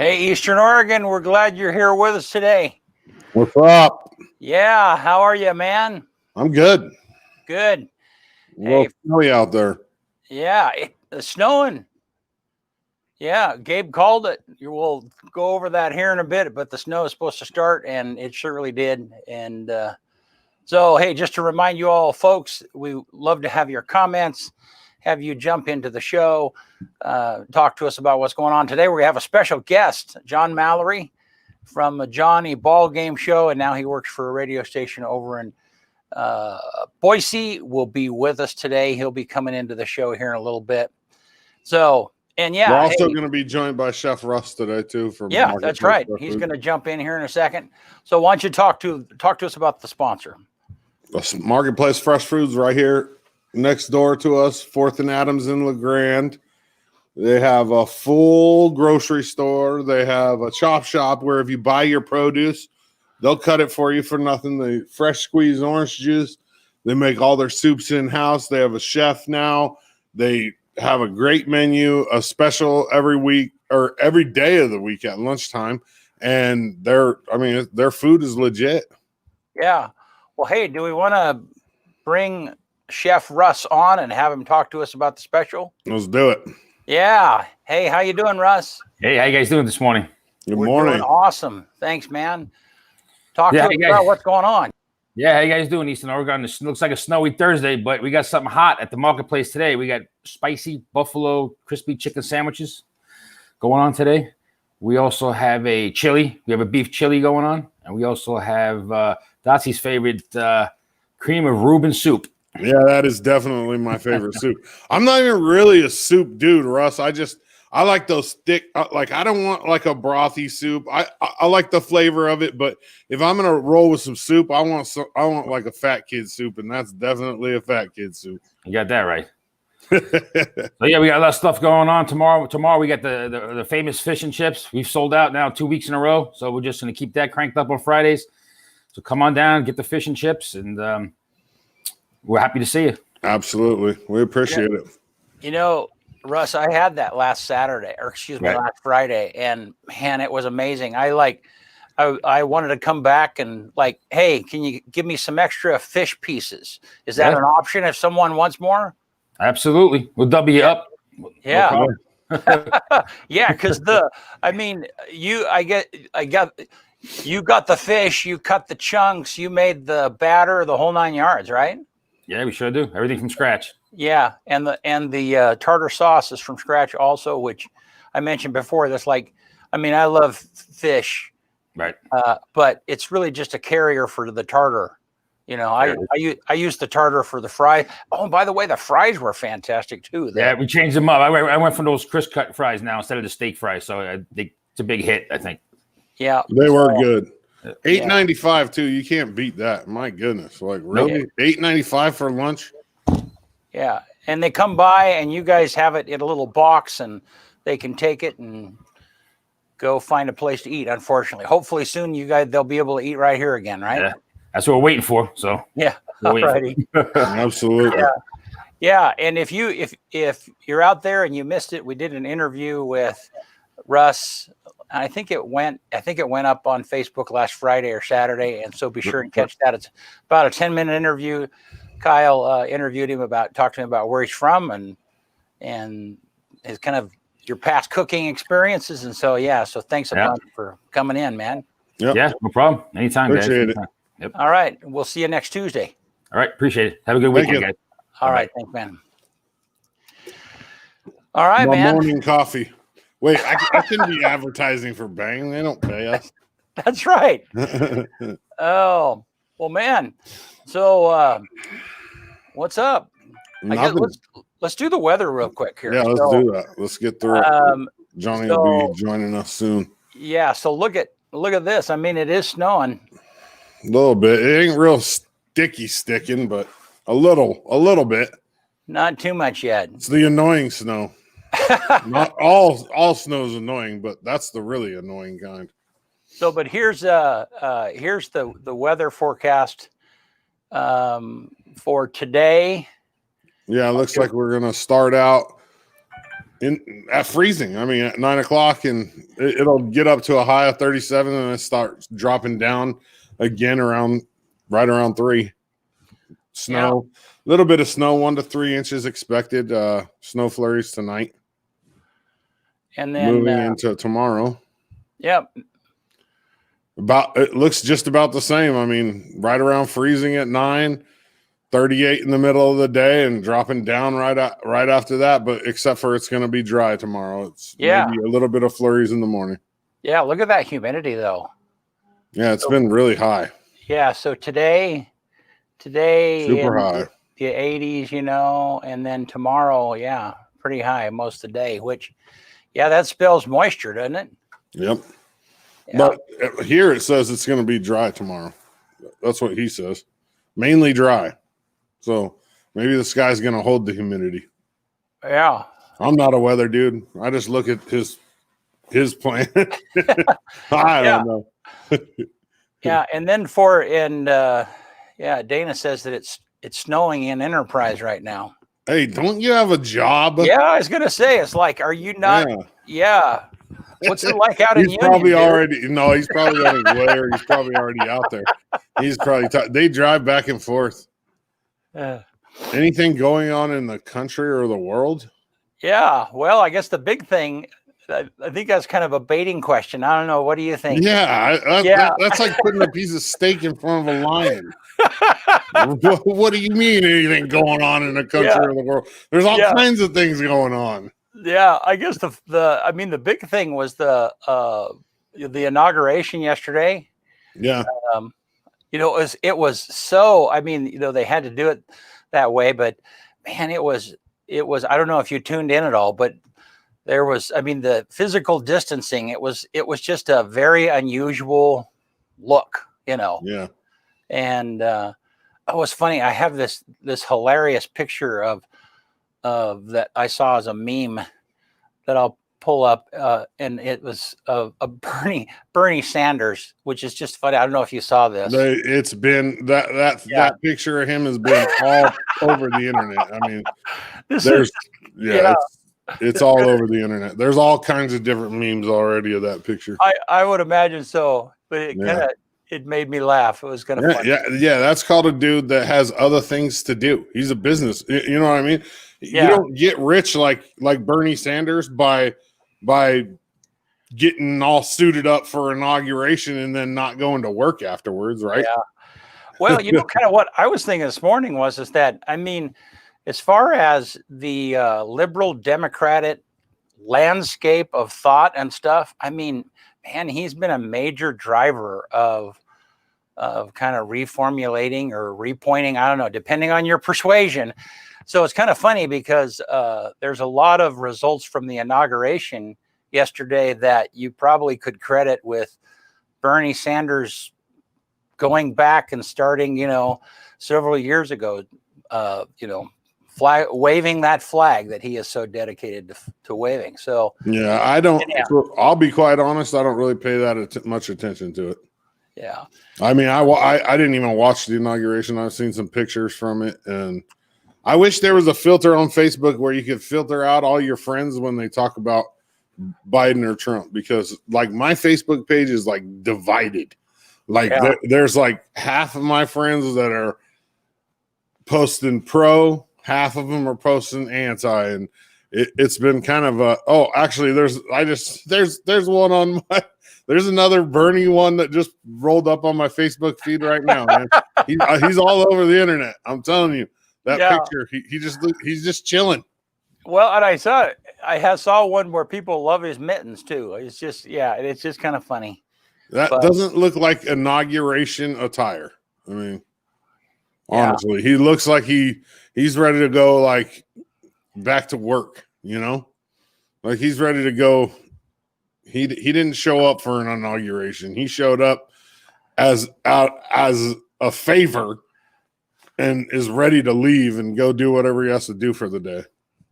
Hey, Eastern Oregon, we're glad you're here with us today. What's up? Yeah, how are you, man? I'm good. Good. Well, snowy out there. Yeah, it's snowing. Yeah, Gabe called it. We'll go over that here in a bit, but the snow is supposed to start, and it surely did. And so, hey, just to remind you all, folks, we love to have your comments, have you jump into the show, talk to us about what's going on. Today, we have a special guest, John Mallory from Johnny Ball Game Show, and now he works for a radio station over in Boise. Will be with us today. He'll be coming into the show here in a little bit. So, and We're yeah, also hey, going to be joined by Chef Russ today too. From yeah, that's right. He's going to jump in here in a second. So why don't you talk to us about the sponsor? Marketplace Fresh Foods right here next door to us, 4th and Adams in LeGrand. They have a full grocery store. They have a chop shop where if you buy your produce, they'll cut it for you for nothing. They fresh squeezed orange juice. They make all their soups in-house. They have a chef now. They have a great menu, a special every week or every day of the week at lunchtime. And their food is legit. Yeah. Well, hey, do we want to bring Chef Russ on and have him talk to us about the special? Let's do it. Yeah. Hey, how you doing, Russ? Hey, how you guys doing this morning? Good We're morning. doing awesome. Thanks, man. Talk to Yeah, us hey, guys. about what's going on. Yeah, how you guys doing, Eastern Oregon? It looks like a snowy Thursday, but we got something hot at the marketplace today. We got spicy buffalo crispy chicken sandwiches going on today. We also have a chili. We have a beef chili going on. And we also have Dotsie's favorite cream of Reuben soup. Yeah, that is definitely my favorite soup. I'm not even really a soup dude, Russ. I like those thick. Like I don't want like a brothy soup. I like the flavor of it, but if I'm gonna roll with some soup, I want like a fat kid soup, and that's definitely a fat kid soup. You got that right. So yeah, we got a lot of stuff going on tomorrow. Tomorrow we got the famous fish and chips. We've sold out now 2 weeks in a row, so we're just gonna keep that cranked up on Fridays. So come on down, get the fish and chips, and we're happy to see you. Absolutely, we appreciate it. You know, Russ, I had that last Saturday, or excuse me, Right. last Friday, and man, it was amazing. I wanted to come back and like, hey, can you give me some extra fish pieces? Is that Yeah. an option if someone wants more? Absolutely, we'll double you up. No Yeah. problem. Yeah, because you got the fish, you cut the chunks, you made the batter, the whole 9 yards, right? Yeah, we sure do. Everything from scratch. Yeah, and the tartar sauce is from scratch also, which I mentioned before. That's like, I mean, I love fish, Right. but it's really just a carrier for the tartar. You know, I use the tartar for the fry. Oh, by the way, the fries were fantastic too. Yeah, we changed them up. I went from those crisp cut fries now instead of the steak fries. So it's a big hit, I think. Yeah, They were so, good. $8.95 too. You can't beat that. My goodness, like really, $8.95 for lunch. Yeah, and they come by and you guys have it in a little box and they can take it and go find a place to eat. Unfortunately, hopefully soon they'll be able to eat right here again, right? Yeah, that's what we're waiting for. So Yeah, we're waiting alrighty. Absolutely. Yeah, and if you're out there and you missed it, we did an interview with Russ. I think it went up on Facebook last Friday or Saturday, and so be sure and catch that. It's about a 10-minute interview. Kyle talked to him about where he's from and his kind of your past cooking experiences, and so so thanks a bunch for coming in, man. Yep. Yeah, no problem. Anytime, Appreciate guys. it. Yep. All right, we'll see you next Tuesday. All right, appreciate it. Have a good Thank weekend, you. guys. All right, thanks, man. All right, My man. morning coffee. Wait, I shouldn't be advertising for Bang. They don't pay us. That's right. Oh, well, man. So, what's up? I guess Nothing. let's do the weather real quick here. Yeah, let's do that. Let's get through it. Johnny will be joining us soon. Yeah. So look at this. I mean, it is snowing. A little bit. It ain't real sticking, but a little bit. Not too much yet. It's the annoying snow. Not all snow is annoying, but that's the really annoying kind. So, but here's the weather forecast for today. Yeah, it looks like we're gonna start out at freezing. I mean, at 9 o'clock, and it'll get up to a high of 37, and it starts dropping down again right around 3. Snow, a little bit of snow, 1 to 3 inches expected. Snow flurries tonight, And then moving into tomorrow. Yep. It looks just about the same. I mean, right around freezing at 9, 38 in the middle of the day, and dropping down right after that. But except for it's going to be dry tomorrow. It's maybe a little bit of flurries in the morning. Yeah. Look at that humidity, though. Yeah, it's been really high. Yeah. So today, Super high. the 80s, and then tomorrow, pretty high most of the day, which, yeah, that spells moisture, doesn't it? Yep. Yeah. But here it says it's going to be dry tomorrow. That's what he says. Mainly dry. So maybe the sky's going to hold the humidity. Yeah. I'm not a weather dude. I just look at his plan. I don't know. Yeah, and then Dana says that it's snowing in Enterprise right now. Hey, don't you have a job? Yeah, I was gonna say, it's like, are you not? Yeah. What's it like out in He's Union? probably dude? already he's probably on his way, or he's probably already out there. He's probably they drive back and forth. Anything going on in the country or the world? Yeah. Well, I guess the big thing, I think that's kind of a baiting question. I don't know. What do you think? Yeah, that's like putting a piece of steak in front of a lion. What do you mean anything going on in the country or the world? There's all kinds of things going on. Yeah, I guess the big thing was the inauguration yesterday. Yeah. It was so, they had to do it that way, but man, it was, I don't know if you tuned in at all, but there was, the physical distancing, it was just a very unusual look, Yeah. And it was funny. I have this hilarious picture of that I saw as a meme that I'll pull up, and it was a Bernie Sanders, which is just funny. I don't know if you saw this. It's been that picture of him has been all over the internet. It's all over the internet. There's all kinds of different memes already of that picture. I would imagine so, but it made me laugh. It was kind of funny. Yeah. That's called a dude that has other things to do. He's a business. You know what I mean? Yeah. You don't get rich like Bernie Sanders by getting all suited up for inauguration and then not going to work afterwards, right? Yeah. Well, kind of what I was thinking this morning is that, as far as the liberal Democratic landscape of thought and stuff, man, he's been a major driver of kind of reformulating or repointing, I don't know, depending on your persuasion. So it's kind of funny because there's a lot of results from the inauguration yesterday that you probably could credit with Bernie Sanders going back and starting, several years ago, waving that flag that he is so dedicated to waving. So yeah, I'll be quite honest, I don't really pay that much attention to it. Yeah. I didn't even watch the inauguration. I've seen some pictures from it, and I wish there was a filter on Facebook where you could filter out all your friends when they talk about Biden or Trump, because like my Facebook page is like divided. Like there's like half of my friends that are posting pro, half of them are posting anti, and it's been kind of actually there's one on my, there's another Bernie one that just rolled up on my Facebook feed right now, man. He's all over the internet. I'm telling you, that picture, he's just chilling. Well, and I saw one where people love his mittens too. It's just, it's just kind of funny. That doesn't look like inauguration attire. Honestly, he looks like he's ready to go, like back to work, like he's ready to go. He didn't show up for an inauguration. He showed up as a favor and is ready to leave and go do whatever he has to do for the day.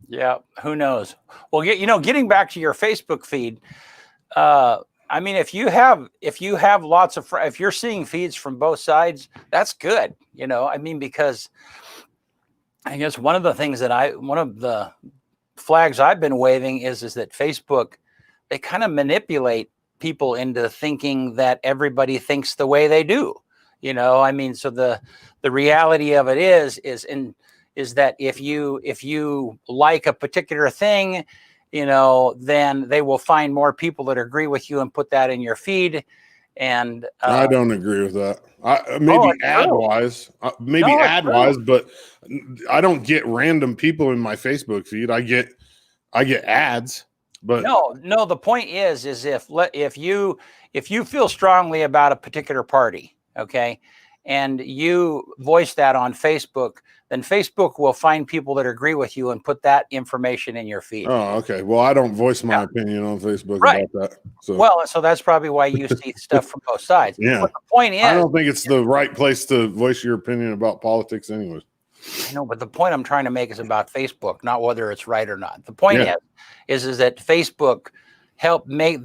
Yeah, who knows? Well, getting back to your Facebook feed, if you have lots of if you're seeing feeds from both sides, that's good. Because I guess one of the things one of the flags I've been waving is that Facebook, they kind of manipulate people into thinking that everybody thinks the way they do. So the reality of it is that if you like a particular thing, then they will find more people that agree with you and put that in your feed. And I don't agree with that. Maybe ad wise, but I don't get random people in my Facebook feed. I get ads, but no. The point is if you feel strongly about a particular party, okay, and you voice that on Facebook, then Facebook will find people that agree with you and put that information in your feed. Oh, okay. Well, I don't voice my opinion on Facebook Right. about that. So, Well, so that's probably why you see stuff from both sides. yeah. But the point is, I don't think it's the right place to voice your opinion about politics, anyways. I know, but the point I'm trying to make is about Facebook, not whether it's right or not. The point is that Facebook help make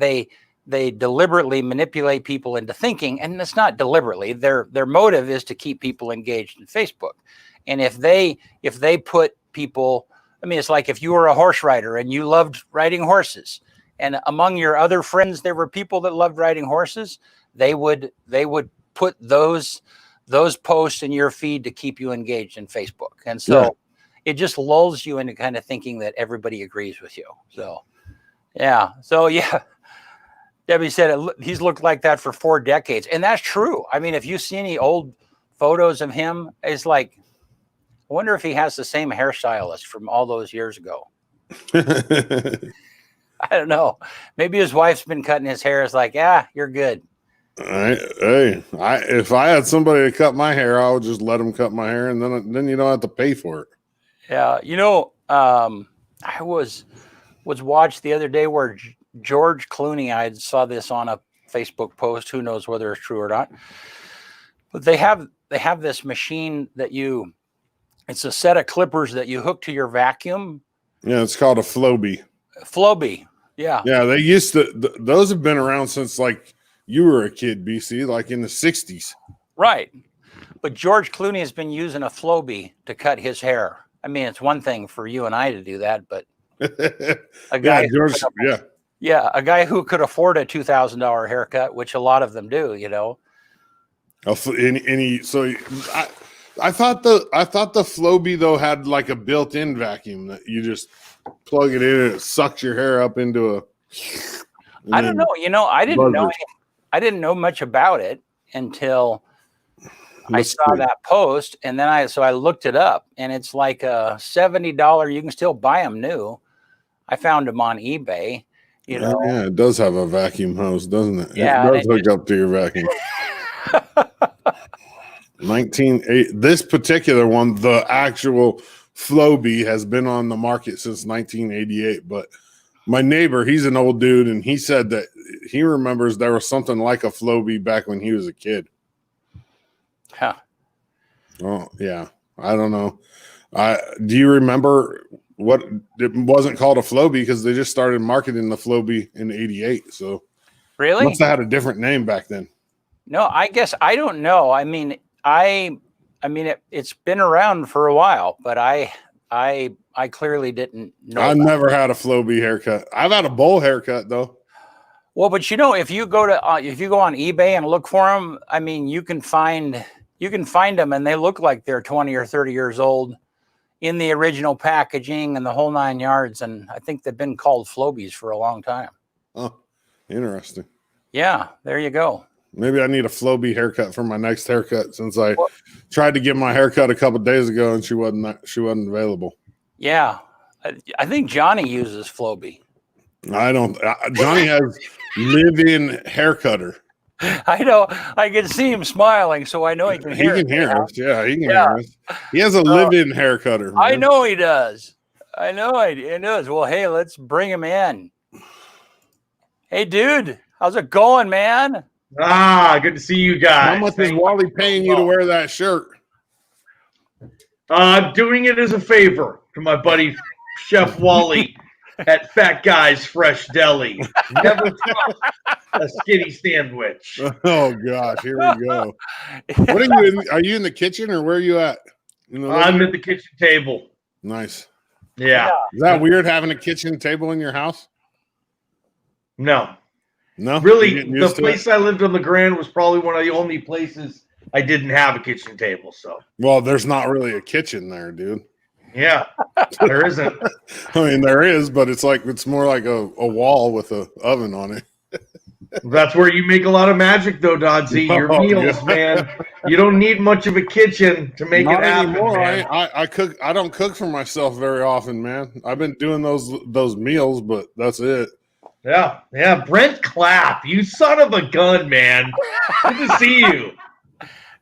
they deliberately manipulate people into thinking, and it's not deliberately. Their motive is to keep people engaged in Facebook. And if they put people, I mean, it's like if you were a horse rider and you loved riding horses, and among your other friends there were people that loved riding horses, they would put those posts in your feed to keep you engaged in Facebook. And so it just lulls you into kind of thinking that everybody agrees with you. So Debbie said he's looked like that for 4 decades, and that's true. I mean, if you see any old photos of him, it's like, I wonder if he has the same hairstylist from all those years ago. I don't know. Maybe his wife's been cutting his hair. It's like, you're good. If I had somebody to cut my hair, I would just let them cut my hair, and then you don't have to pay for it. Yeah, I was watched the other day where George Clooney. I saw this on a Facebook post. Who knows whether it's true or not? But they have this machine that it's a set of clippers that you hook to your vacuum. Yeah, it's called a Flowbee. Flowbee. Yeah. Yeah, they used to. Those have been around since like you were a kid, BC, like in the 60s. Right. But George Clooney has been using a Flowbee to cut his hair. I mean, it's one thing for you and I to do that, but a guy, a guy who could afford a $2,000 haircut, which a lot of them do, I thought the Flowbee though had like a built-in vacuum that you just plug it in and it sucks your hair up into a. I don't know. I didn't know much about it until I saw that post, and then I looked it up, and it's like a $70. You can still buy them new. I found them on eBay. Yeah, it does have a vacuum hose, doesn't it? Yeah, it does hook up to your vacuum. 1980. This particular one, the actual Flowbee, has been on the market since 1988. But my neighbor, he's an old dude, and he said that he remembers there was something like a Flowbee back when he was a kid. Huh. Oh yeah, I don't know. Do you remember what it wasn't called a Flowbee because they just started marketing the Flowbee in '88? So really, must have had a different name back then. No, I guess I don't know. I mean, it's been around for a while, but I clearly didn't know. I never had a Flowbee haircut. I've had a bowl haircut though. Well, but if you go on eBay and look for them, I mean, you can find them, and they look like they're 20 or 30 years old in the original packaging and the whole 9 yards. And I think they've been called Flowbees for a long time. Oh, interesting. Yeah, there you go. Maybe I need a Flowbee haircut for my next haircut since I tried to get my haircut a couple of days ago and she wasn't available. Yeah, I think Johnny uses Flowbee. I don't. Johnny has live-in haircutter. I know. I can see him smiling, so I know he can hear. He can hear us. Yeah, he can hear us. He has a live-in haircutter. Man. I know he does. I know he does. Well, hey, let's bring him in. Hey, dude, how's it going, man? Good to see you guys. How much is Wally paying you to wear that shirt? I'm doing it as a favor to my buddy Chef Wally at Fat Guy's Fresh Deli. Never touch a skinny sandwich. Oh gosh, here we go. What are you in? Are you in the kitchen or where are you at? I'm at the kitchen table. Nice. Yeah. Is that weird having a kitchen table in your house? No. No. Really, the place I lived on the Grand was probably one of the only places I didn't have a kitchen table. So. Well, there's not really a kitchen there, dude. Yeah, there isn't. I mean, there is, but it's more like a wall with an oven on it. That's where you make a lot of magic, though, Dodsy. Your meals, man. You don't need much of a kitchen to make it happen. Anymore. Man. I cook. I don't cook for myself very often, man. I've been doing those meals, but that's it. Yeah. Brent Clapp, you son of a gun, man. Good to see you.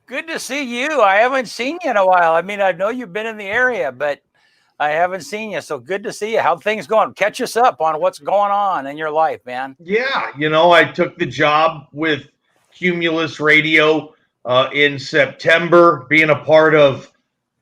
Good to see you. I haven't seen you in a while. I mean, I know you've been in the area, but I haven't seen you. So good to see you. How things going? Catch us up on what's going on in your life, man. Yeah, I took the job with Cumulus Radio in September, being a part of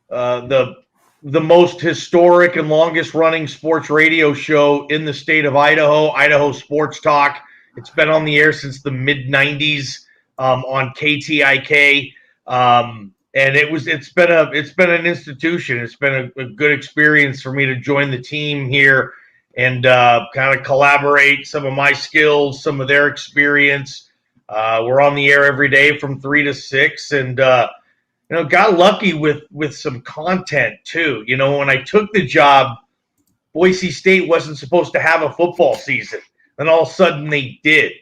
the most historic and longest running sports radio show in the state of Idaho, Idaho Sports Talk. It's been on the air since the mid '90s on KTIK, and it's been an institution. It's been a good experience for me to join the team here and kind of collaborate some of my skills, some of their experience. We're on the air every day from 3 to 6, and got lucky with some content too. When I took the job, Boise State wasn't supposed to have a football season, and all of a sudden they did.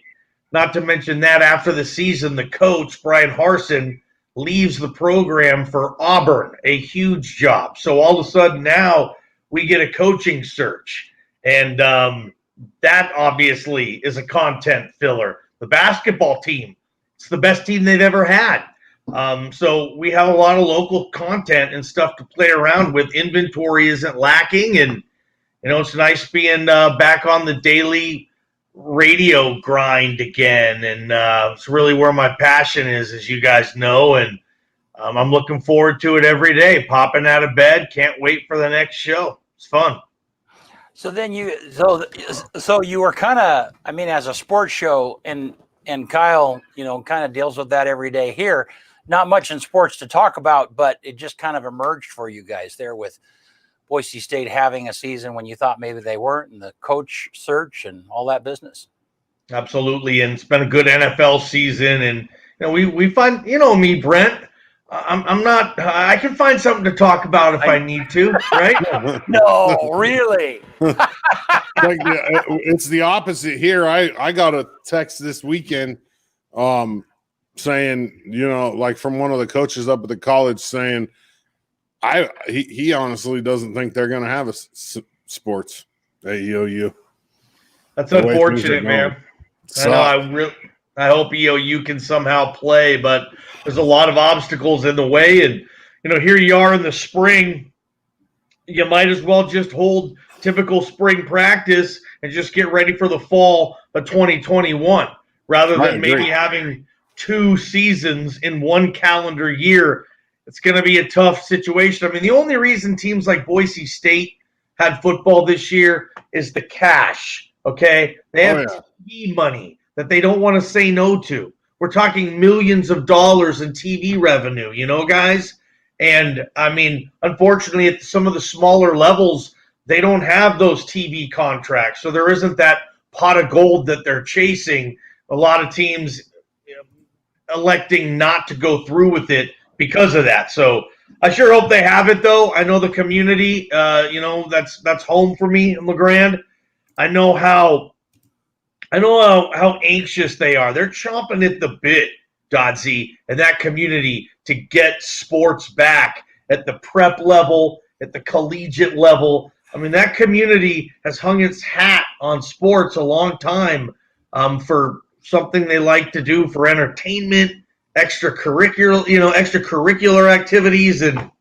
Not to mention that after the season, the coach, Brian Harsin, leaves the program for Auburn, a huge job. So all of a sudden now we get a coaching search, and that obviously is a content filler. The basketball team, it's the best team they've ever had. So we have a lot of local content and stuff to play around with. Inventory isn't lacking, and it's nice being back on the daily radio grind again, and it's really where my passion is, as you guys know, and I'm looking forward to it every day. Popping out of bed, can't wait for the next show. It's fun. So then so you were kind of, I mean, as a sports show, and Kyle, kind of deals with that every day here. Not much in sports to talk about, but it just kind of emerged for you guys there with Boise State having a season when you thought maybe they weren't, and the coach search and all that business. Absolutely, and it's been a good NFL season, and we find, me, Brent. I'm not. I can find something to talk about if I need to, right? No, really. It's the opposite here. I got a text this weekend, saying, like from one of the coaches up at the college saying, he honestly doesn't think they're going to have sports at EOU. That's unfortunate, man. So, I hope EOU can somehow play, but there's a lot of obstacles in the way. And, here you are in the spring. You might as well just hold typical spring practice and just get ready for the fall of 2021 rather than maybe having 2 seasons in one calendar year. It's going to be a tough situation. I mean, the only reason teams like Boise State had football this year is the cash, okay? They have TV money that they don't want to say no to. We're talking millions of dollars in TV revenue, guys? And, I mean, unfortunately, at some of the smaller levels, they don't have those TV contracts. So there isn't that pot of gold that they're chasing. A lot of teams electing not to go through with it because of that. So I sure hope they have it, though. I know the community, that's home for me in LeGrand. I know how anxious they are. They're chomping at the bit, Dodsey, and that community to get sports back at the prep level, at the collegiate level. I mean, that community has hung its hat on sports a long time for something they like to do for entertainment, extracurricular activities, and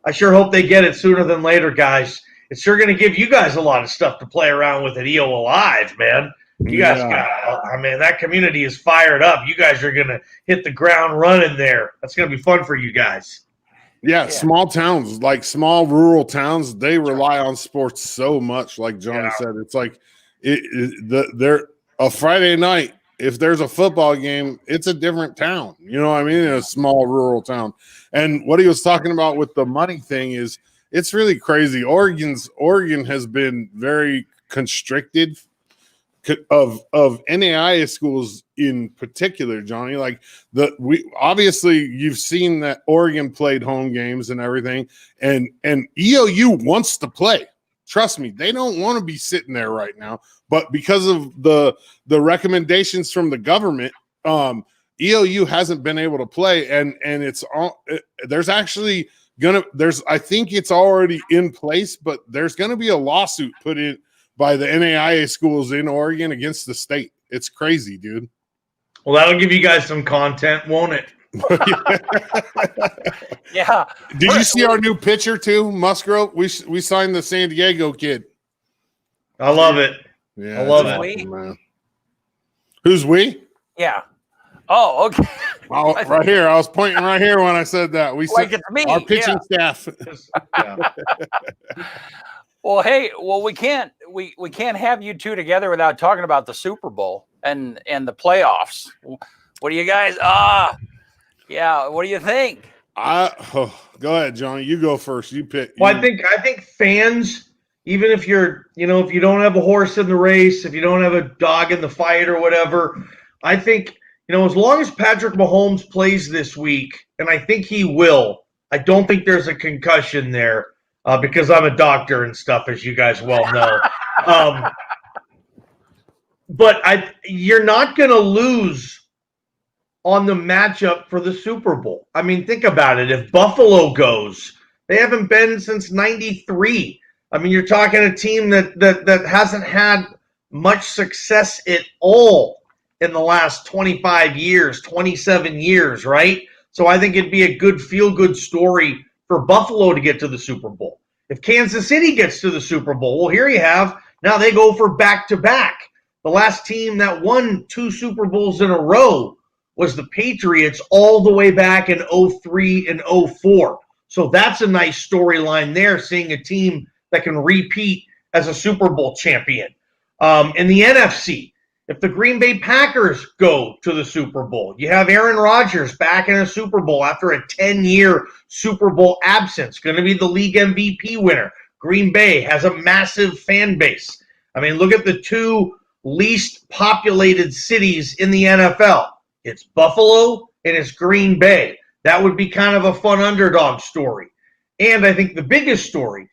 I sure hope they get it sooner than later, guys. It's sure going to give you guys a lot of stuff to play around with at EOA Live, man. You guys that community is fired up. You guys are going to hit the ground running there. That's going to be fun for you guys. Yeah, small towns, like small rural towns, they rely on sports so much. Like Johnny said, it's like they're a Friday night. If there's a football game, it's a different town. You know what I mean? In a small rural town. And what he was talking about with the money thing is it's really crazy. Oregon has been very constricted of NAIA schools in particular, Johnny. Like obviously you've seen that Oregon played home games and everything, and EOU wants to play. Trust me, they don't want to be sitting there right now, but because of the recommendations from the government, EOU hasn't been able to play, and it's all there's actually I think it's already in place, but there's gonna be a lawsuit put in by the NAIA schools in Oregon against the state. It's crazy, dude. Well, that'll give you guys some content, won't it? Yeah. Did you see our new pitcher too, Musgrove? We signed the San Diego kid. I love it. Yeah, I love it's it. awesome, man. Who's we? Yeah. Oh, okay. Oh, right here. I was pointing right here when I said that. We Like said it's me. our pitching Yeah. staff. Yeah. Well, hey, we can't have you two together without talking about the Super Bowl and the playoffs. What do you guys? Yeah. What do you think? Go ahead, Johnny. You go first. You pick. Well, I think fans, even if you're, if you don't have a horse in the race, if you don't have a dog in the fight or whatever, I think, as long as Patrick Mahomes plays this week, and I think he will, I don't think there's a concussion there because I'm a doctor and stuff, as you guys well know. But you're not going to lose on the matchup for the Super Bowl. I mean, think about it. If Buffalo goes, they haven't been since '93. I mean, you're talking a team that hasn't had much success at all in the last 25 years, 27 years, right? So I think it'd be a good feel-good story for Buffalo to get to the Super Bowl. If Kansas City gets to the Super Bowl, well, here you have. Now they go for back-to-back. The last team that won 2 Super Bowls in a row was the Patriots all the way back in 03 and 04. So that's a nice storyline there, seeing a team that can repeat as a Super Bowl champion. In the NFC, if the Green Bay Packers go to the Super Bowl, you have Aaron Rodgers back in a Super Bowl after a 10-year Super Bowl absence, going to be the league MVP winner. Green Bay has a massive fan base. I mean, look at the 2 least populated cities in the NFL. It's Buffalo and it's Green Bay. That would be kind of a fun underdog story. And I think the biggest story,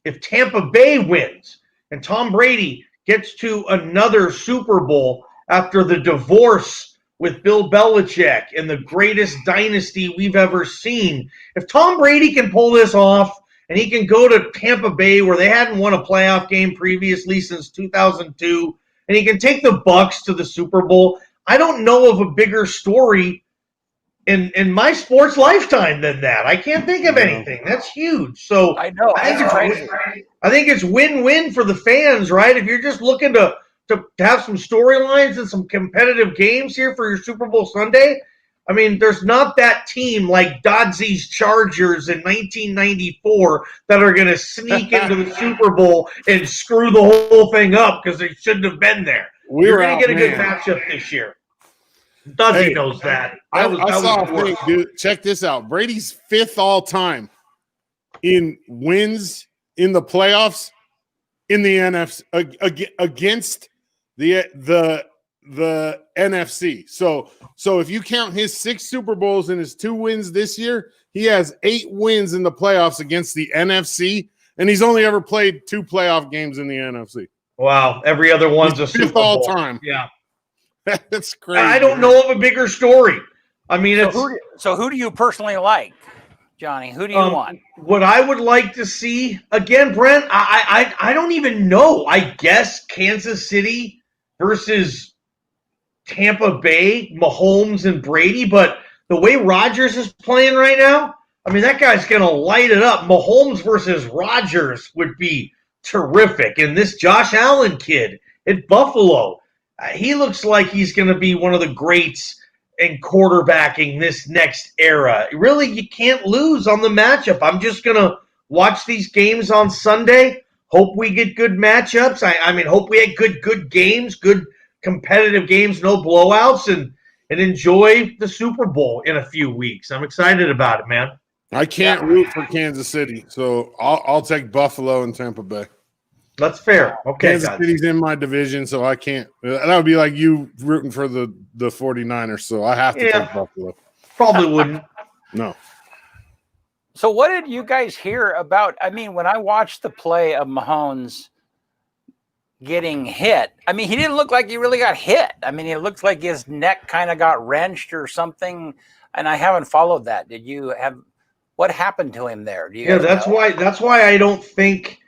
if Tampa Bay wins and Tom Brady gets to another Super Bowl after the divorce with Bill Belichick and the greatest dynasty we've ever seen, if Tom Brady can pull this off and he can go to Tampa Bay where they hadn't won a playoff game previously since 2002, and he can take the Bucs to the Super Bowl, I don't know of a bigger story in my sports lifetime than that. I can't think of anything. That's huge. So I know. I think it's win-win for the fans, right? If you're just looking to have some storylines and some competitive games here for your Super Bowl Sunday, I mean, there's not that team like Dodsey's Chargers in 1994 that are going to sneak into the Super Bowl and screw the whole thing up because they shouldn't have been there. You're going to get a good matchup this year. Dodsey knows that. I saw a thing, dude. Check this out. Brady's 5th all time in wins in the playoffs in the NFC against the NFC. So if you count his 6 Super Bowls and his 2 wins this year, he has 8 wins in the playoffs against the NFC, and he's only ever played 2 playoff games in the NFC. Wow, every other one's a Super Bowl all time. Yeah, that's crazy. I don't know of a bigger story. I mean, so who do you personally like, Johnny? Who do you want? What I would like to see again, Brent. I don't even know. I guess Kansas City versus Tampa Bay, Mahomes and Brady. But the way Rodgers is playing right now, I mean, that guy's going to light it up. Mahomes versus Rodgers would be terrific. And this Josh Allen kid at Buffalo, he looks like he's going to be one of the greats in quarterbacking this next era. Really, you can't lose on the matchup. I'm just going to watch these games on Sunday. Hope we get good matchups. I mean, hope we had good games, good competitive games, no blowouts, and enjoy the Super Bowl in a few weeks. I'm excited about it, man. I can't root for Kansas City, so I'll take Buffalo and Tampa Bay. That's fair. Okay, Kansas City's in my division, so I can't. That would be like you rooting for the 49ers, so I have to take Buffalo. Probably wouldn't. No. So what did you guys hear about? I mean, when I watched the play of Mahomes getting hit, I mean, he didn't look like he really got hit. I mean, it looked like his neck kind of got wrenched or something, and I haven't followed that. Did you have – what happened to him there? Do you that's why I don't think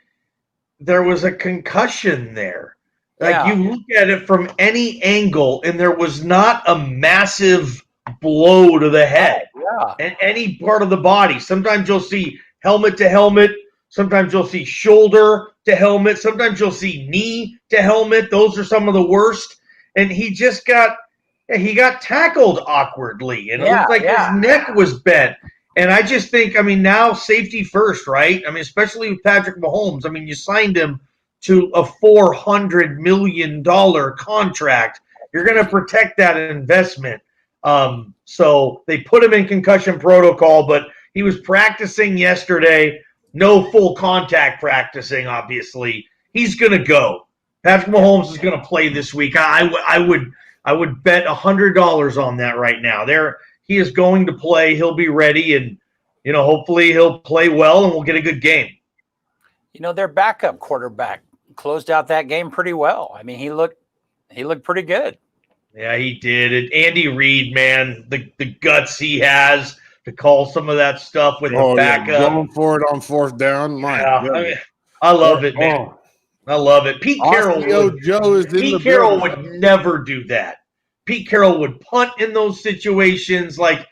there was a concussion there. Like, you look at it from any angle, and there was not a massive blow to the head Yeah. and any part of the body. Sometimes you'll see helmet to helmet. Sometimes you'll see shoulder to helmet. Sometimes you'll see knee to helmet. Those are some of the worst. And he got tackled awkwardly, and it looked like his neck was bent. And I just think, now safety first, right? Especially with Patrick Mahomes. You signed him to a $400 million contract. You're going to protect that investment. So they put him in concussion protocol, but he was practicing yesterday. No full contact practicing, obviously. He's going to go. Patrick Mahomes is going to play this week. I would bet $100 on that right now. He is going to play. He'll be ready, and hopefully he'll play well, and we'll get a good game. Their backup quarterback closed out that game pretty well. He looked pretty good. Yeah, he did. And Andy Reid, man, the guts he has to call some of that stuff with the backup. Yeah, going for it on fourth down. I love it, man. I love it. Pete Carroll would never do that. Pete Carroll would punt in those situations. The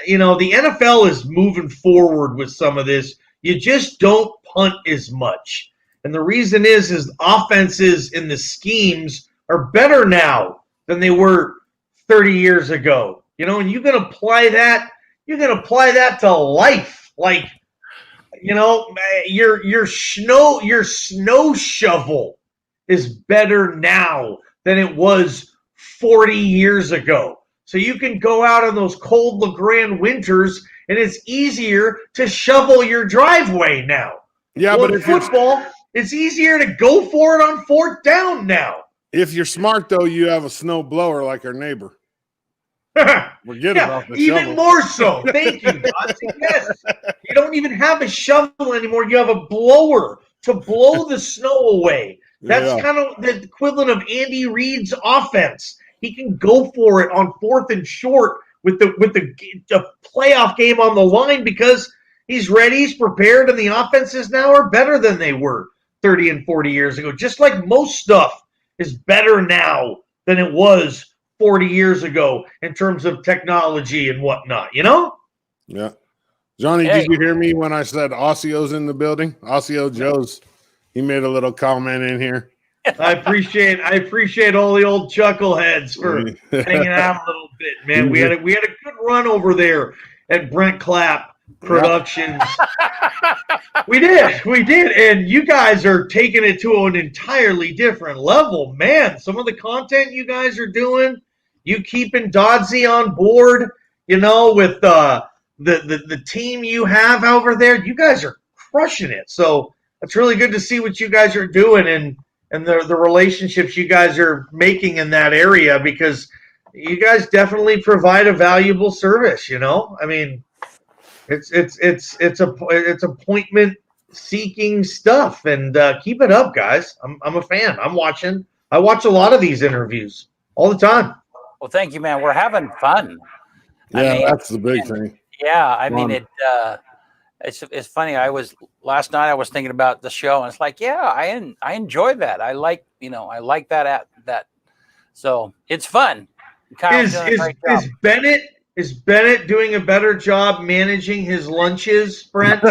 NFL is moving forward with some of this. You just don't punt as much. And the reason is offenses in the schemes are better now than they were 30 years ago. And you can apply that. You can apply that to life. Your snow shovel is better now than it was 40 years ago. So you can go out on those cold LeGrand winters, and it's easier to shovel your driveway now. Yeah, but in football, it's easier to go for it on fourth down now. If you're smart, though, you have a snow blower like our neighbor. Forget about the even shovel. More so. Thank you, Dodson. Yes. You don't even have a shovel anymore. You have a blower to blow the snow away. That's kind of the equivalent of Andy Reid's offense. He can go for it on fourth and short with the playoff game on the line because he's ready, he's prepared, and the offenses now are better than they were 30 and 40 years ago. Just like most stuff is better now than it was 40 years ago in terms of technology and whatnot, Yeah. Johnny, did you hear me when I said Osseo's in the building? Osseo Joe's, he made a little comment in here. I appreciate all the old chuckleheads for hanging out a little bit, man. We had a good run over there at Brent Clapp Productions. We did, and you guys are taking it to an entirely different level, man. Some of the content you guys are doing, you keeping Dodsey on board, with the team you have over there. You guys are crushing it. So it's really good to see what you guys are doing and the relationships you guys are making in that area, because you guys definitely provide a valuable service. It's appointment seeking stuff, and keep it up, guys. I'm a fan. I'm watching. I watch a lot of these interviews all the time. Well, thank you, man. We're having fun. Yeah, that's the big thing. Yeah, it's funny. Last night I was thinking about the show, and it's like, I enjoy that. I like that. So it's fun. Is Bennett doing a better job managing his lunches, Brent?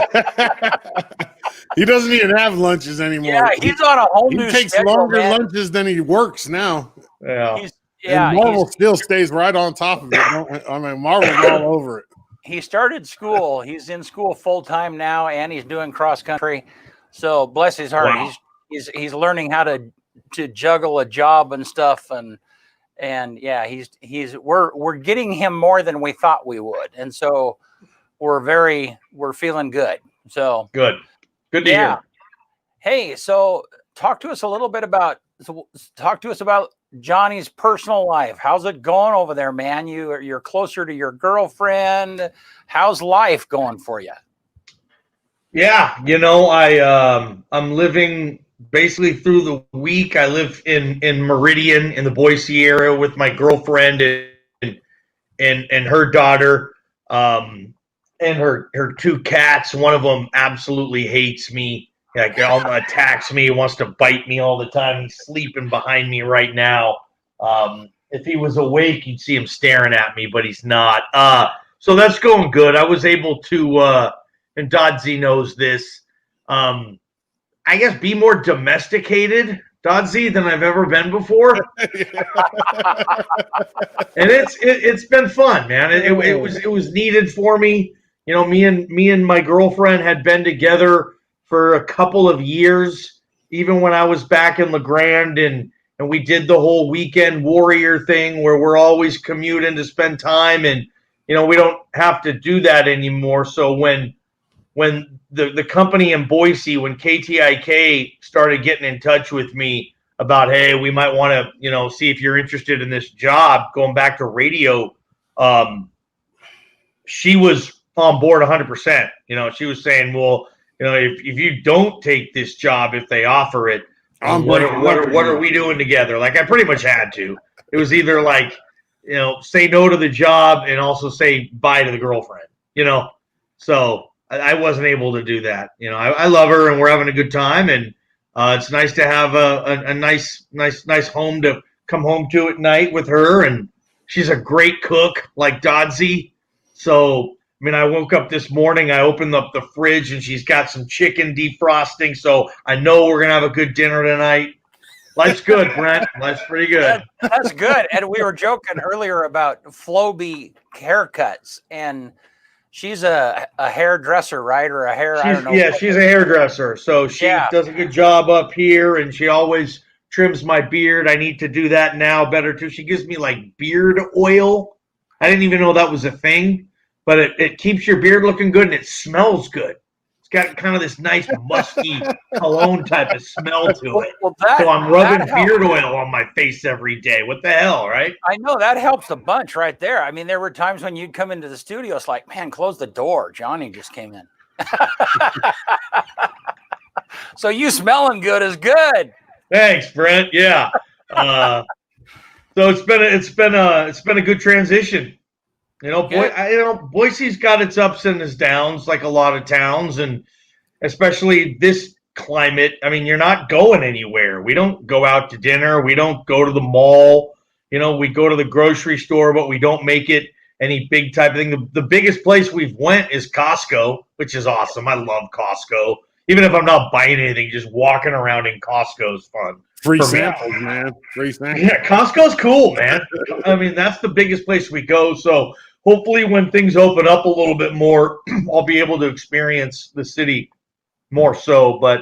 He doesn't even have lunches anymore. Yeah, he's on a whole new schedule. He takes longer lunches than he works now. Yeah. And Marvel still stays right on top of it. Marvel's all over it. He started school. He's in school full time now, and he's doing cross country. So bless his heart, wow. he's learning how to juggle a job and stuff, and yeah, we're getting him more than we thought we would, and so we're feeling good. So good to hear. Hey, so talk to us about Johnny's personal life. How's it going over there, man? You're closer to your girlfriend. How's life going for you? Yeah, I'm living basically through the week. I live in Meridian in the Boise area with my girlfriend and her daughter, and her two cats. One of them absolutely hates me. Attacks me, wants to bite me all the time. He's sleeping behind me right now. if he was awake, you'd see him staring at me, but he's not. So that's going good. I was able to, and Dodsy knows this, I guess be more domesticated, Dodsy, than I've ever been before. And it's been fun, man. It was needed for me. You know, me and my girlfriend had been together for a couple of years, even when I was back in LeGrand, and we did the whole weekend warrior thing where we're always commuting to spend time, and you know, we don't have to do that anymore. So when the company in Boise, when KTIK started getting in touch with me about, hey, we might want to, you know, see if you're interested in this job, going back to radio, she was on board 100%. You know, she was saying, well, you know, if you don't take this job, if they offer it, what are we doing together? Like, I pretty much had to. It was either like, you know, say no to the job and also say bye to the girlfriend, you know? So I wasn't able to do that. You know, I love her and we're having a good time, and it's nice to have a nice home to come home to at night with her. And she's a great cook, like Dodsy. So, I mean, I woke up this morning, I opened up the fridge, and she's got some chicken defrosting. So I know we're going to have a good dinner tonight. Life's good, Brent. Life's pretty good. That's good. And we were joking earlier about Floby haircuts, and she's a hairdresser, right? Or a hair, I don't know. Yeah, she's a hairdresser. So she does a good job up here, and she always trims my beard. I need to do that now better too. She gives me like beard oil. I didn't even know that was a thing, but it keeps your beard looking good, and it smells good. It's got kind of this nice musky cologne type of smell to it. So I'm rubbing beard oil on my face every day. What the hell, right? I know that helps a bunch right there. I mean, there were times when you'd come into the studio, it's like, man, close the door. Johnny just came in. So you smelling good is good. Thanks, Brent. Yeah. So it's been a good transition. You know, Boise's got its ups and its downs, like a lot of towns, and especially this climate. I mean, you're not going anywhere. We don't go out to dinner. We don't go to the mall. You know, we go to the grocery store, but we don't make it any big type of thing. The biggest place we've went is Costco, which is awesome. I love Costco. Even if I'm not buying anything, just walking around in Costco is fun. Free samples, man. Free samples. Yeah, Costco's cool, man. I mean, that's the biggest place we go. So hopefully when things open up a little bit more, I'll be able to experience the city more so. But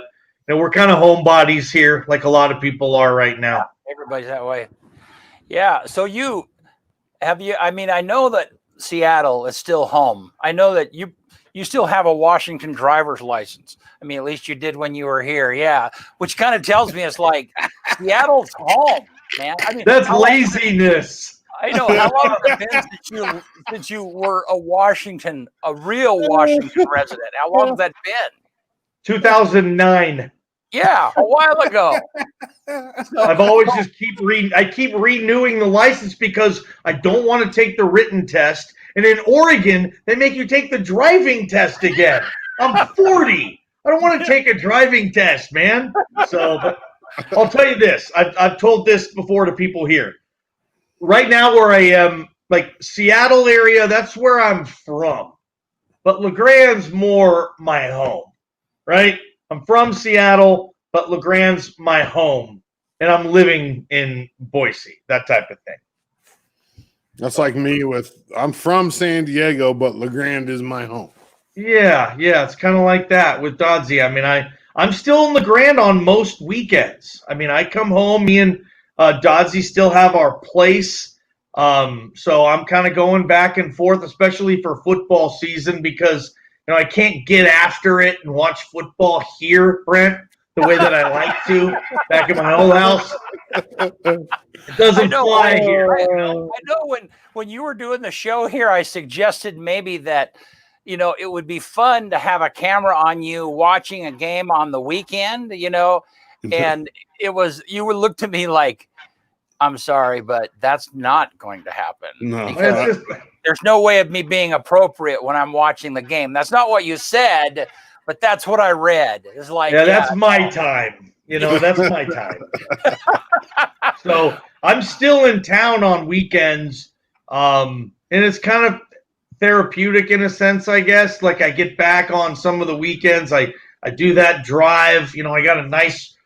you know, we're kind of homebodies here, like a lot of people are right now. Everybody's that way. Yeah. So I mean, I know that Seattle is still home. I know that you still have a Washington driver's license. I mean, at least you did when you were here. Yeah. Which kind of tells me it's like Seattle's home, man. I mean, that's laziness. I know. How long has it been since you were a real Washington resident? How long has that been? 2009. Yeah, a while ago. I've always just keep renewing the license because I don't want to take the written test. And in Oregon, they make you take the driving test again. I'm 40. I don't want to take a driving test, man. So I'll tell you this. I've told this before to people here. Right now where I am, like Seattle area, that's where I'm from. But LeGrand's more my home, right? I'm from Seattle, but LeGrand's my home. And I'm living in Boise, that type of thing. That's like me I'm from San Diego, but LeGrand is my home. Yeah, it's kind of like that with Dodsy. I mean, I'm still in LeGrand on most weekends. I mean, I come home, me and Dodsy still have our place. So I'm kind of going back and forth, especially for football season, because you know I can't get after it and watch football here, Brent, the way that I like to back at my old house. It doesn't fly here. I know when you were doing the show here, I suggested maybe that, you know, it would be fun to have a camera on you watching a game on the weekend, you know, and you would look to me like, I'm sorry, but that's not going to happen. No. There's no way of me being appropriate when I'm watching the game. That's not what you said, but that's what I read. It's like, that's my time. You know, that's my time. So I'm still in town on weekends. And it's kind of therapeutic in a sense, I guess. Like I get back on some of the weekends. I do that drive. You know, I got a nice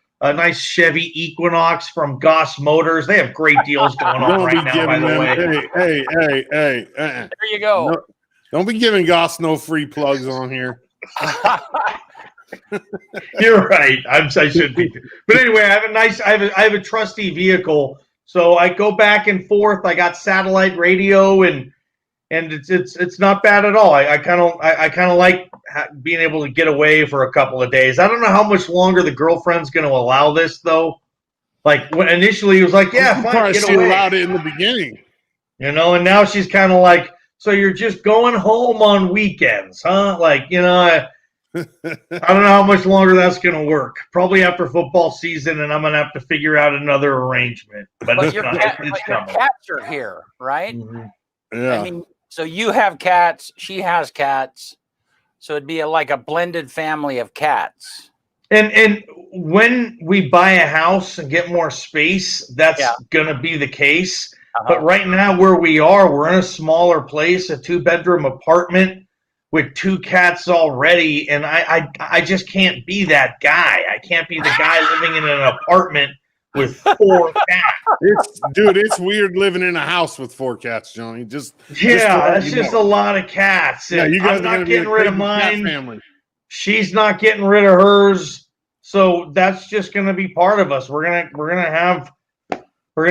Chevy Equinox from Goss Motors. They have great deals going on Don't be right now, by giving the them. way. Hey. There you go. No, don't be giving Goss no free plugs on here. You're right. I should be. But anyway, I have a trusty vehicle. So I go back and forth. I got satellite radio and it's not bad at all. I kind of like being able to get away for a couple of days. I don't know how much longer the girlfriend's going to allow this though. Like when initially it was like, yeah, fine, get She away. allowed it in the beginning. You know, and now she's kind of like, so you're just going home on weekends, huh? Like, you know, I don't know how much longer that's going to work. Probably after football season, and I'm going to have to figure out another arrangement. But But it's your, not. cat, It's but your coming. cats are here, right? Mhm. Yeah. I mean, so you have cats, she has cats. So it'd be like a blended family of cats. And when we buy a house and get more space, that's going to be the case. But right now, where we are, we're in a smaller place, a 2-bedroom apartment with 2 cats already, and I just can't be that guy. I can't be the guy living in an apartment with 4 cats. It's weird living in a house with 4 cats, Johnny. That's just a lot of cats. Yeah, you guys I'm are gonna not be a getting rid of crazy cat mine. family. She's not getting rid of hers. So that's just going to be part of us. We're gonna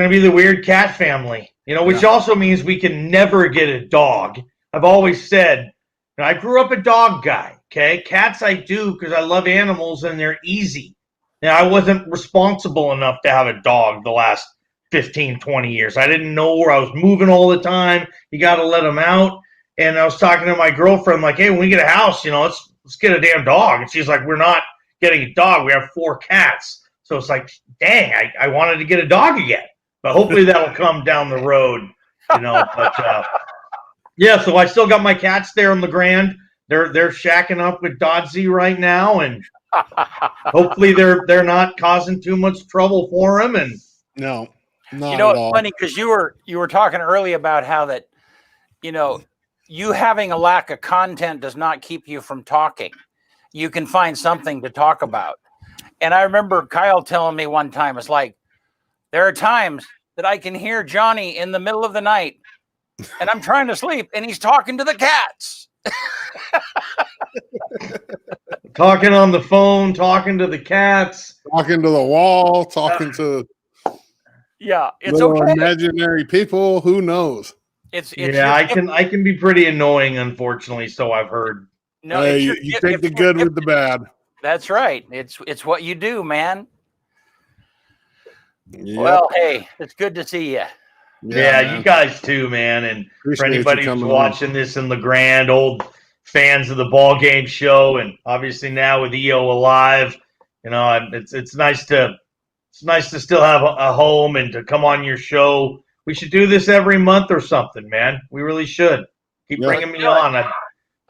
be the weird cat family, you know, which also means we can never get a dog. I've always said, I grew up a dog guy. Okay, cats I do because I love animals and they're easy. Now I wasn't responsible enough to have a dog the last 15, 20 years. I didn't know where I was moving all the time. You got to let them out. And I was talking to my girlfriend, like, hey, when we get a house, you know, let's get a damn dog. And she's like, we're not getting a dog. We have 4 cats. So it's like, dang, I wanted to get a dog again. But hopefully that'll come down the road, you know. But yeah, so I still got my cats there on the Grand. They're shacking up with Dodsey right now, and hopefully they're not causing too much trouble for him. And no, not you know, at it's all. funny because you were talking earlier about how that, you know, you having a lack of content does not keep you from talking. You can find something to talk about. And I remember Kyle telling me one time, it's like, there are times that I can hear Johnny in the middle of the night and I'm trying to sleep and he's talking to the cats. talking on the phone, talking to the cats. Talking to the wall, talking to It's little okay. imaginary people. Who knows? I can be pretty annoying, unfortunately, so I've heard. No, hey, you take the good with the bad. That's right. It's what you do, man. Yep. Well, hey, it's good to see you. Yeah, you guys too, man. And Appreciate for anybody you who's coming watching this in the Grand, old fans of the ball game show, and obviously now with EO Alive, you know, it's nice to still have a home and to come on your show. We should do this every month or something, man. We really should. Keep bringing me on.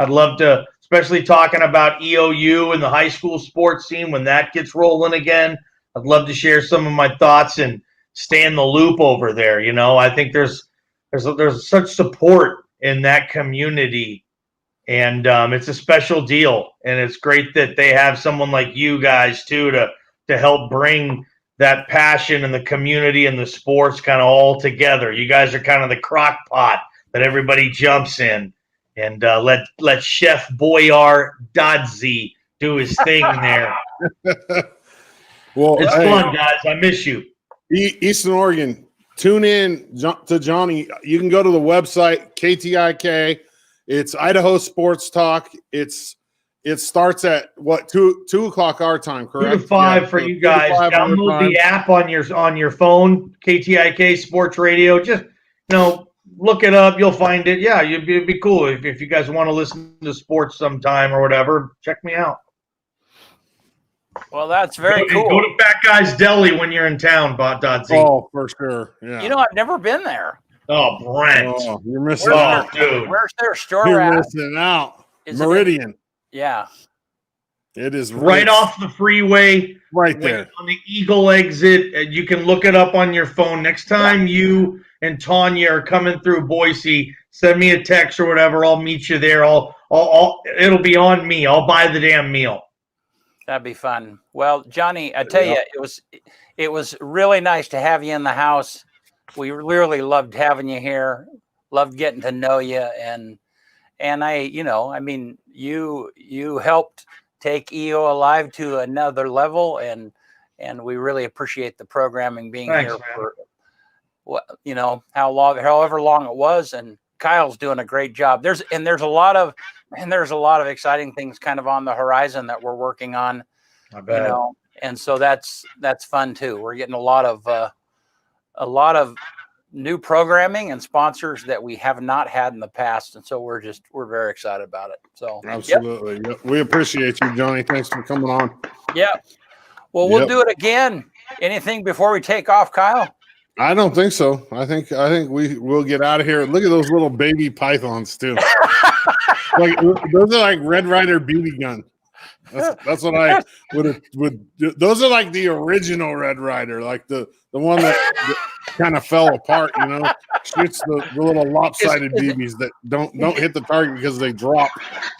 I'd love to, especially talking about EOU and the high school sports scene when that gets rolling again. I'd love to share some of my thoughts and stay in the loop over there. You know, I think there's such support in that community, and it's a special deal. And it's great that they have someone like you guys too to help bring that passion and the community and the sports kind of all together. You guys are kind of the crock pot that everybody jumps in, and let Chef Boyar Dodsey do his thing there. Well, it's fun, guys. I miss you. Eastern Oregon, tune in to Johnny. You can go to the website, KTIK. It's Idaho Sports Talk. It starts at what, 2 o'clock our time, correct? 2 to 5 for you guys. Download the app on your phone, KTIK Sports Radio. Just look it up. You'll find it. Yeah, it'd be cool if you guys want to listen to sports sometime or whatever. Check me out. Well, that's very cool. Go to Fat Guy's Deli when you're in town, Dodsey. Oh, for sure. Yeah. You know, I've never been there. Oh, Brent. Oh, you're missing out. Dude. Where's their store You're at? missing out. Is Meridian. Yeah. It is right off the freeway, right there on the Eagle exit. And you can look it up on your phone. Next time you and Tanya are coming through Boise, send me a text or whatever. I'll meet you there. It'll be on me. I'll buy the damn meal. That'd be fun. Well, Johnny, I tell you, it was really nice to have you in the house. We really loved having you here. Loved getting to know you, and I mean, you helped take EOA Live to another level, and we really appreciate the programming being here for however long it was. And Kyle's doing a great job. There's a lot of exciting things kind of on the horizon that we're working on, and so that's fun too. We're getting a lot of new programming and sponsors that we have not had in the past, and so we're very excited about it. So absolutely, yep. We appreciate you, Johnny. Thanks for coming on. Yeah, well, we'll do it again. Anything before we take off, Kyle? I don't think so. I think we'll get out of here. Look at those little baby pythons too. Like those are like Red Ryder BB gun. That's what I would. Those are like the original Red Ryder, like the one that kind of fell apart. Shoots the little lopsided BBs that don't hit the target because they drop.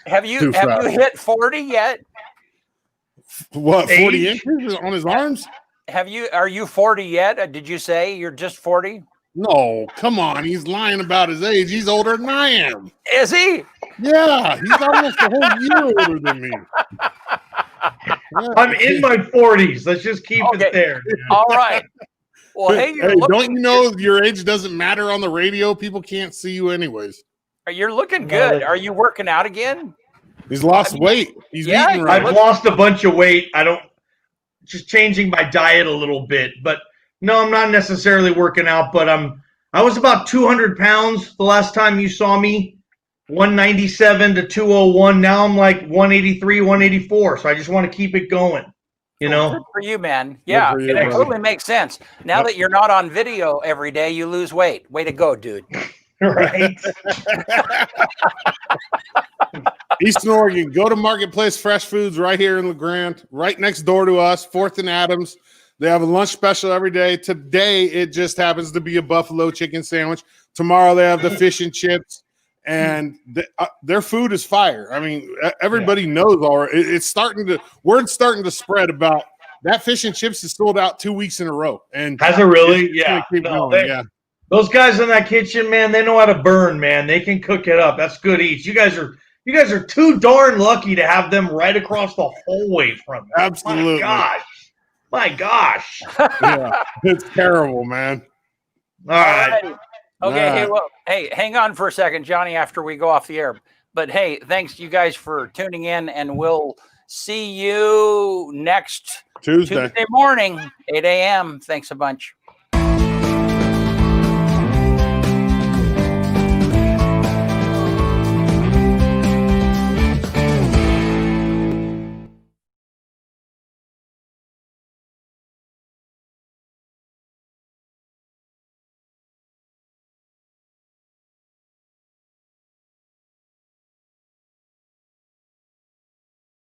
Have you hit 40 yet? What, 40 inches on his arms? Are you 40 yet? Did you say you're just 40? No, come on. He's lying about his age. He's older than I am. Is he? Yeah, he's almost a whole year older than me. I'm in my 40s. Let's just keep it there. All right. Well, hey, don't you know your age doesn't matter on the radio? People can't see you anyways. You're looking good. Are you working out again? He's lost weight. He's eating right. I've lost a bunch of weight. Just changing my diet a little bit, but no, I'm not necessarily working out, but I was about 200 pounds the last time you saw me, 197 to 201. Now I'm like 183, 184. So I just want to keep it going, Good for you, man. Yeah, it totally makes sense. Now that you're not on video every day, you lose weight. Way to go, dude. Right. Eastern Oregon, go to Marketplace Fresh Foods right here in LeGrand, right next door to us, 4th and Adams. They have a lunch special every day. Today, it just happens to be a buffalo chicken sandwich. Tomorrow, they have the fish and chips, and their food is fire. I mean, everybody knows already. Word's starting to spread about that fish and chips is sold out 2 weeks in a row. And has it really? Yeah. Those guys in that kitchen, man, they know how to burn, man. They can cook it up. That's good eats. You guys are too darn lucky to have them right across the hallway from you. Absolutely. My gosh. Yeah, it's terrible, man. All right. Okay. Hey, hang on for a second, Johnny, after we go off the air. But hey, thanks you guys for tuning in, and we'll see you next Tuesday morning, 8 a.m. Thanks a bunch.